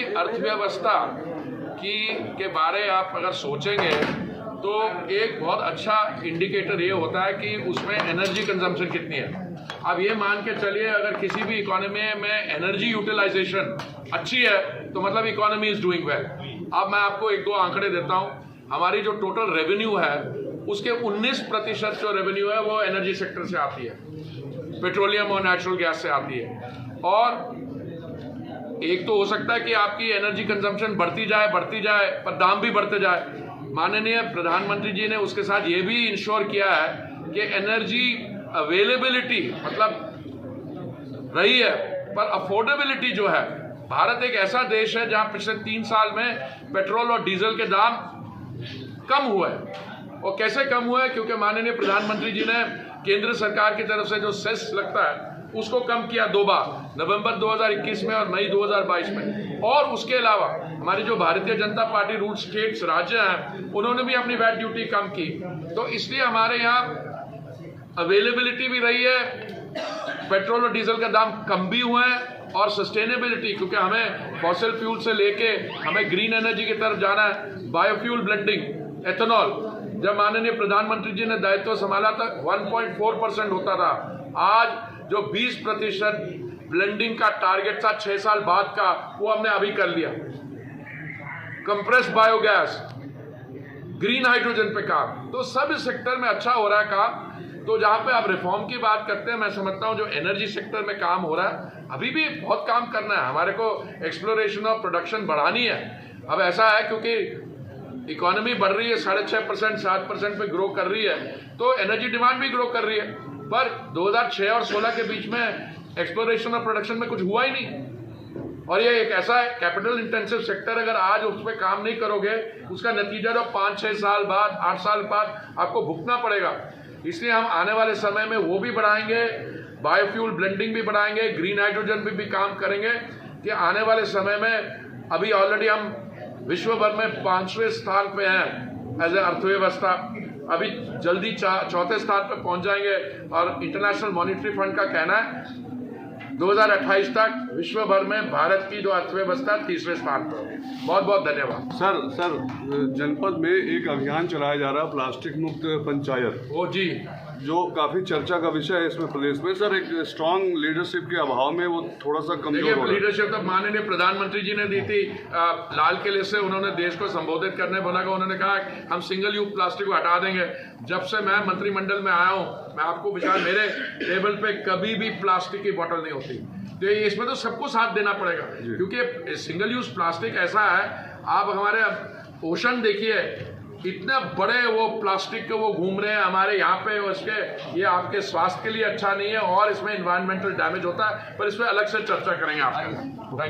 अर्थव्यवस्था के बारे आप अगर सोचेंगे तो एक बहुत अच्छा इंडिकेटर ये होता है कि उसमें एनर्जी कंजम्पशन कितनी है। अब ये मान के चलिए अगर किसी भी इकोनॉमी में एनर्जी यूटिलाइजेशन अच्छी है तो मतलब इकोनॉमी इज डूइंग वेल। अब मैं आपको एक दो आंकड़े देता हूँ। हमारी जो टोटल रेवेन्यू है उसके 19% जो रेवेन्यू है वो एनर्जी सेक्टर से आती है, पेट्रोलियम और नेचुरल गैस से आती है। और एक तो हो सकता है कि आपकी एनर्जी कंजम्पशन बढ़ती जाए पर दाम भी बढ़ते जाए। माननीय प्रधानमंत्री जी ने उसके साथ ये भी इंश्योर किया है कि एनर्जी अवेलेबिलिटी मतलब रही है पर अफोर्डेबिलिटी जो है, भारत एक ऐसा देश है जहां पिछले 3 साल में पेट्रोल और डीजल के दाम कम हुए। और कैसे कम हुए? क्योंकि माननीय प्रधानमंत्री जी ने केंद्र सरकार की तरफ से जो सेस लगता है उसको कम किया 2 बार, नवंबर 2021 में और मई 2022 में। और उसके अलावा हमारी जो Bharatiya Janata party rule states राज्य हैं उन्होंने भी अपनी वैट ड्यूटी कम की। तो इसलिए हमारे यहाँ अवेलेबिलिटी भी रही है, पेट्रोल और डीजल का दाम कम भी हुए हैं और सस्टेनेबिलिटी, क्योंकि हमें फॉसिल फ्यूल से लेके हमें ग्रीन एनर्जी की तरफ जाना है, बायोफ्यूल ब्लेंडिंग, एथेनॉल। जब माननीय प्रधानमंत्री जी ने दायित्व संभाला था 1.4% होता था, आज जो 20% ब्लेंडिंग का टारगेट था 6 साल बाद का, वो हमने अभी कर लिया। कंप्रेस्ड बायोगैस, ग्रीन हाइड्रोजन पे काम, तो सब इस सेक्टर में अच्छा हो रहा है काम। तो जहां पे आप रिफॉर्म की बात करते हैं, मैं समझता हूं जो एनर्जी सेक्टर में काम हो रहा है अभी भी बहुत काम करना है। हमारे को एक्सप्लोरेशन और प्रोडक्शन बढ़ानी है। अब ऐसा है क्योंकि इकोनॉमी बढ़ रही है, 6.5% 7% पे ग्रो कर रही है, तो एनर्जी डिमांड भी ग्रो कर रही है। पर 2006 और 16 के बीच में एक्सप्लोरेशन और प्रोडक्शन में कुछ हुआ ही नहीं। और ये एक ऐसा कैपिटल इंटेंसिव सेक्टर, अगर आज उस पर काम नहीं करोगे उसका नतीजा जो 5-6 साल बाद 8 साल बाद आपको भुगतना पड़ेगा। इसलिए हम आने वाले समय में वो भी बढ़ाएंगे, बायोफ्यूल ब्लेंडिंग भी बढ़ाएंगे, ग्रीन हाइड्रोजन भी काम करेंगे कि आने वाले समय में, अभी ऑलरेडी हम विश्व भर में 5वें स्थान पे हैं एज ए अर्थव्यवस्था, अभी जल्दी 4थे स्थान पे पहुंच जाएंगे। और इंटरनेशनल मॉनिटरी फंड का कहना है 2028 तक विश्व भर में भारत की जो अर्थव्यवस्था 3रे स्थान पर होगी। बहुत बहुत धन्यवाद। सर जनपद में एक अभियान चलाया जा रहा है प्लास्टिक मुक्त पंचायत, ओ जी, जो काफी चर्चा का विषय है इसमें प्रदेश में। सर एक स्ट्रांग लीडरशिप के अभाव में वो थोड़ा सा कमजोर हो रहा है। लीडरशिप तो माननीय प्रधानमंत्री जी ने दी थी, लाल किले से उन्होंने देश को संबोधित करने बोला, उन्होंने कहा हम सिंगल यूज प्लास्टिक को हटा देंगे। जब से मैं मंत्रिमंडल में आया हूँ, मैं आपको विचार, मेरे टेबल पे कभी भी प्लास्टिक की बोतल नहीं होती। तो इसमें तो सबको साथ देना पड़ेगा, क्योंकि सिंगल यूज प्लास्टिक ऐसा है, आप हमारे ओशन देखिए, इतने बड़े वो प्लास्टिक के वो घूम रहे हैं हमारे यहाँ पे, उसके ये आपके स्वास्थ्य के लिए अच्छा नहीं है और इसमें इन्वायरमेंटल डैमेज होता है। पर इस पर अलग से चर्चा करेंगे आपके। Thank you.